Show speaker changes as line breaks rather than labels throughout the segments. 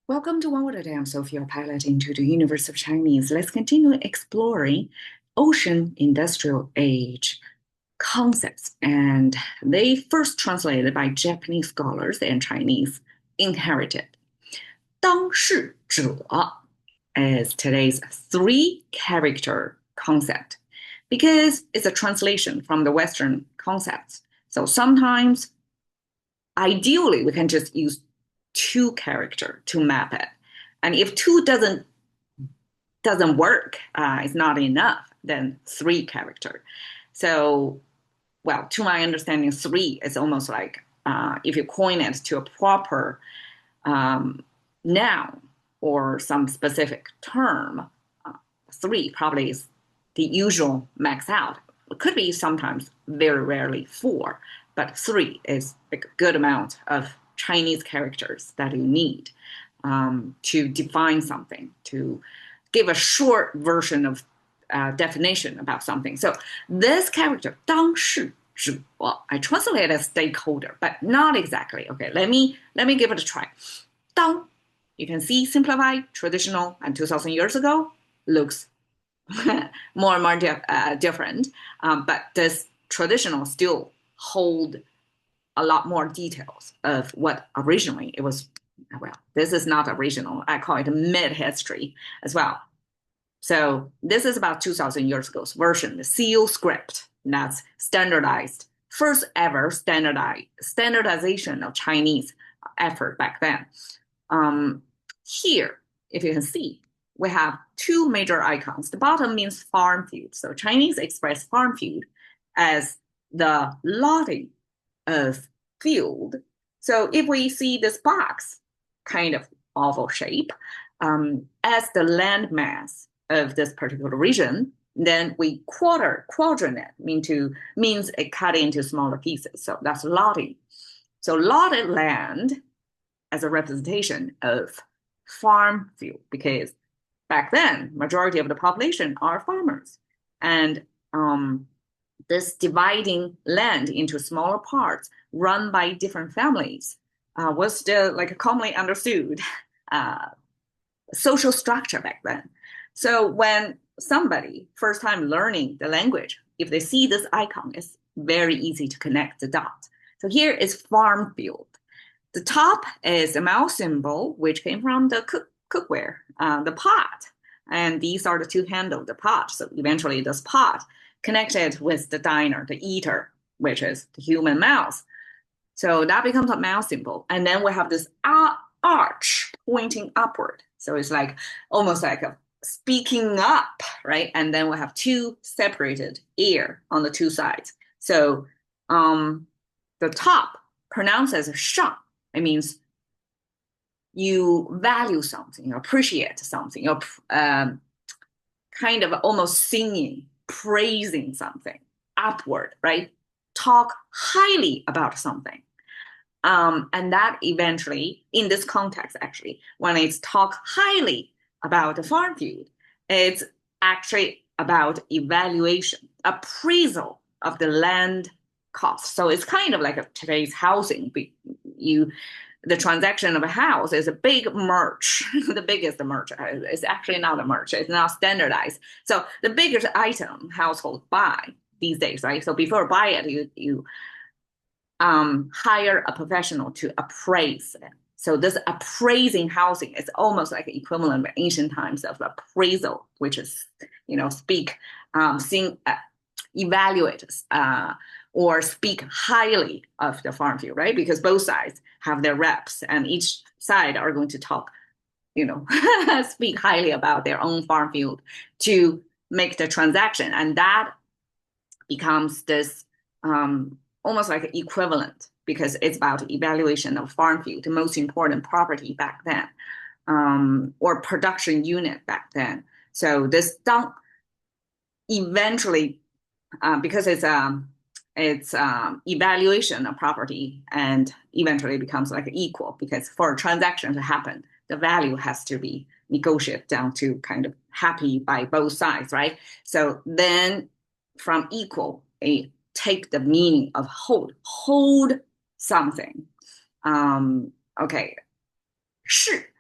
Welcome to OWAD. I'm Sophia, pilot into the universe of Chinese. Let's continue exploring ocean industrial age concepts. And they first translated by Japanese scholars and Chinese inherited. 当事者 is today's three-character concept because it's a translation from the Western concepts. So sometimes, ideally, we can just use two character to map it. And if two doesn't work, it's not enough, then three character. So, well, to my understanding, three is almost like if you coin it to a proper noun or some specific term, three probably is the usual max out. It could be sometimes very rarely four, but three is a good amount of Chinese characters that you need to define something, to give a short version of definition about something. So this character, 当事者, well, I translate it as stakeholder, but not exactly. Okay, let me give it a try. 当, you can see simplified, traditional, and 2,000 years ago looks more and more different, but this traditional still hold a lot more details of what originally it was. Well, this is not original. I call it mid-history as well. So this is about 2,000 years ago's version, the seal script. That's standardized, first ever standardization of Chinese effort back then. Here, if you can see, we have two major icons. The bottom means farm field. So Chinese express farm field as the lotting of field. So if we see this box, kind of oval shape, as the land mass of this particular region, then we quadrant it means it cut into smaller pieces. So that's lotting. So lotted land as a representation of farm field, because back then, majority of the population are farmers. And this dividing land into smaller parts run by different families was still like a commonly understood social structure back then. So when somebody first time learning the language, if they see this icon, it's very easy to connect the dots. So here is farm field. The top is a mouse symbol, which came from the cookware, the pot. And these are the two handles, the pot. So eventually this pot connected with the diner, the eater, which is the human mouse. So that becomes a mouse symbol. And then we have this arch pointing upward. So it's like almost like a speaking up, right? And then we have two separated ear on the two sides. So the top pronounced as shang. It means you value something, you appreciate something, you're kind of almost singing, praising something upward, right? Talk highly about something. And that eventually, in this context, actually, when it's talk highly about the farm field, it's actually about evaluation, appraisal of the land cost. So it's kind of like today's housing. The transaction of a house is a big merch, the biggest merch. It's actually not a merch. It's not standardized. So the biggest item household buy these days, right? So before buy it, you hire a professional to appraise it. So this appraising housing is almost like an equivalent of ancient times of appraisal, which is, speak, sing, evaluate, or speak highly of the farm field, right? Because both sides have their reps and each side are going to talk, speak highly about their own farm field to make the transaction. And that becomes this almost like an equivalent because it's about evaluation of farm field, the most important property back then, or production unit back then. So this don't eventually, because it's evaluation of property and eventually becomes like equal because for a transaction to happen, the value has to be negotiated down to kind of happy by both sides, right? So then from equal, take the meaning of hold something. Okay, 是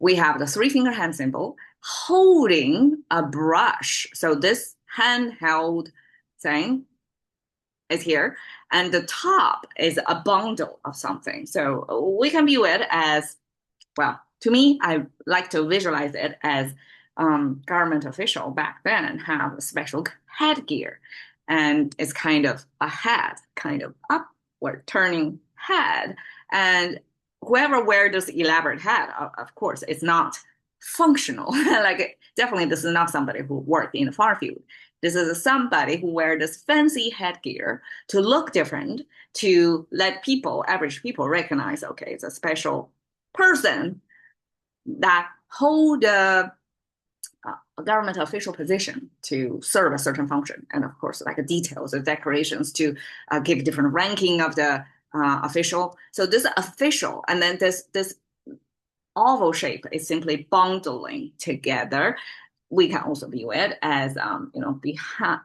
we have the three-finger hand symbol holding a brush. So this handheld thing is here, and the top is a bundle of something. So we can view it as, well, to me, I like to visualize it as government official back then have a special headgear, and it's kind of a head, kind of upward turning head. And whoever wears this elaborate hat, of course, it's not functional. Like definitely, this is not somebody who worked in the far field. This is somebody who wears this fancy headgear to look different, to let people, average people, recognize, okay, it's a special person that hold a government official position to serve a certain function. And of course, like details of decorations to give different ranking of the official. So this official, and then this oval shape is simply bundling together. We can also view it as,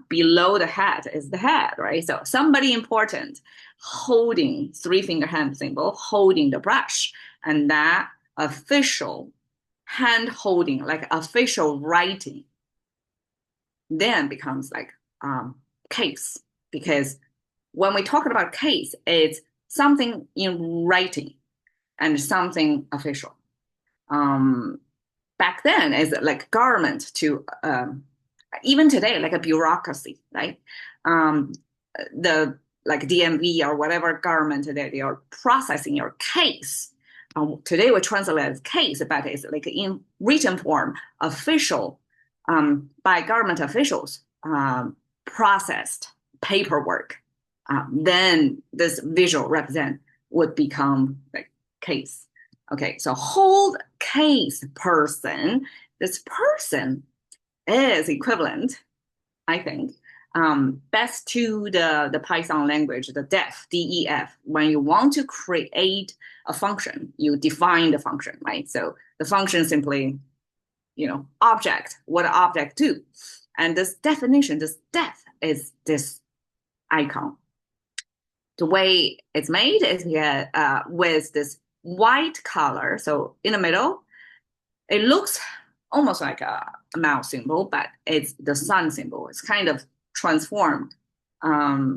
below the head is the head, right? So somebody important holding three-finger hand symbol, holding the brush, and that official hand holding, like official writing, then becomes like case. Because when we talk about case, it's something in writing and something official. Back then, is like government to even today, like a bureaucracy, right? The like DMV or whatever government today, they are processing your case. Today we translate as case, but it's like in written form, official, by government officials, processed paperwork. Then this visual represent would become like case. Okay, so hold case person. This person is equivalent, I think, best to the Python language, the def, DEF. When you want to create a function, you define the function, right? So the function simply, object, what an object do. And this definition, this def, is this icon. The way it's made is with this white color. So in the middle, it looks almost like a mouse symbol, but it's the sun symbol. It's kind of transformed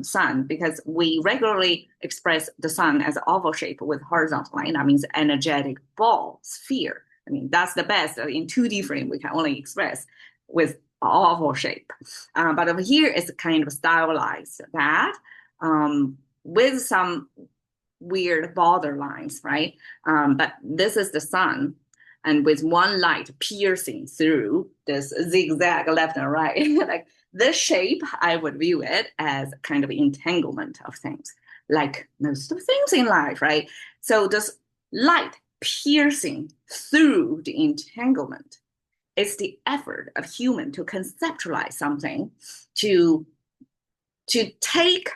sun, because we regularly express the sun as an oval shape with horizontal line. That means energetic ball, sphere. I mean, that's the best. In 2D frame, we can only express with oval shape. But over here, it's kind of stylized that with some weird border lines, right? But this is the sun, and with one light piercing through this zigzag left and right. Like this shape, I would view it as kind of entanglement of things, like most of things in life, right? So this light piercing through the entanglement is the effort of human to conceptualize something, to take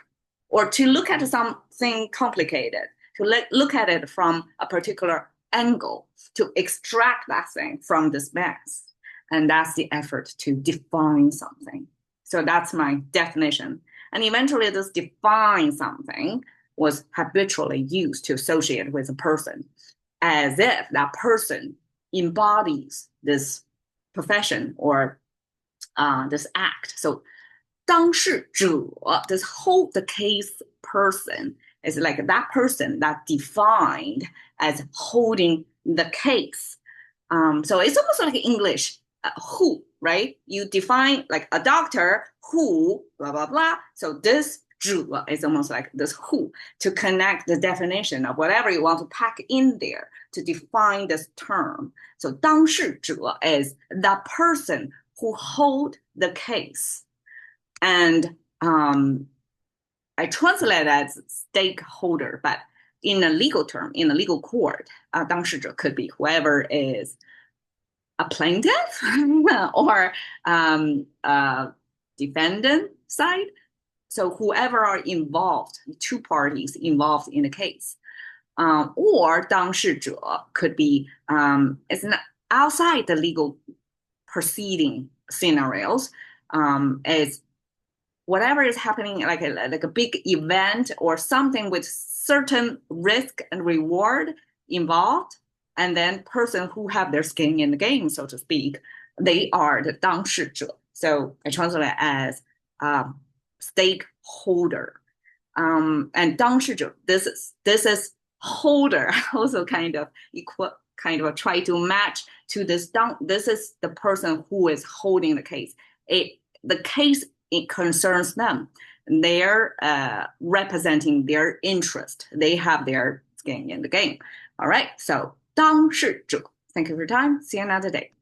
or to look at something complicated, to look at it from a particular angle, to extract that thing from this mass. And that's the effort to define something. So that's my definition. And eventually this define something was habitually used to associate with a person, as if that person embodies this profession or this act. So 当事者, this hold the case person, is like that person that defined as holding the case. So it's almost like English, who, right? You define like a doctor who, blah, blah, blah. So this 者 is almost like this who, to connect the definition of whatever you want to pack in there to define this term. So 当事者 is the person who hold the case. And I translate it as stakeholder, but in a legal term, in a legal court, 当事者 could be whoever is a plaintiff or defendant side. So whoever are involved, two parties involved in the case. Or 当事者 could be, it's not outside the legal proceeding scenarios. It's whatever is happening, like a big event or something with certain risk and reward involved. and then person who have their skin in the game, so to speak, they are the 当事者. So I translate it as stakeholder. And 当事者, this is holder, also kind of equal, kind of try to match to this. This is the person who is holding the case. The case, it concerns them. They're representing their interest. They have their skin in the game. All right. So 当事者. Thank you for your time. See you another day.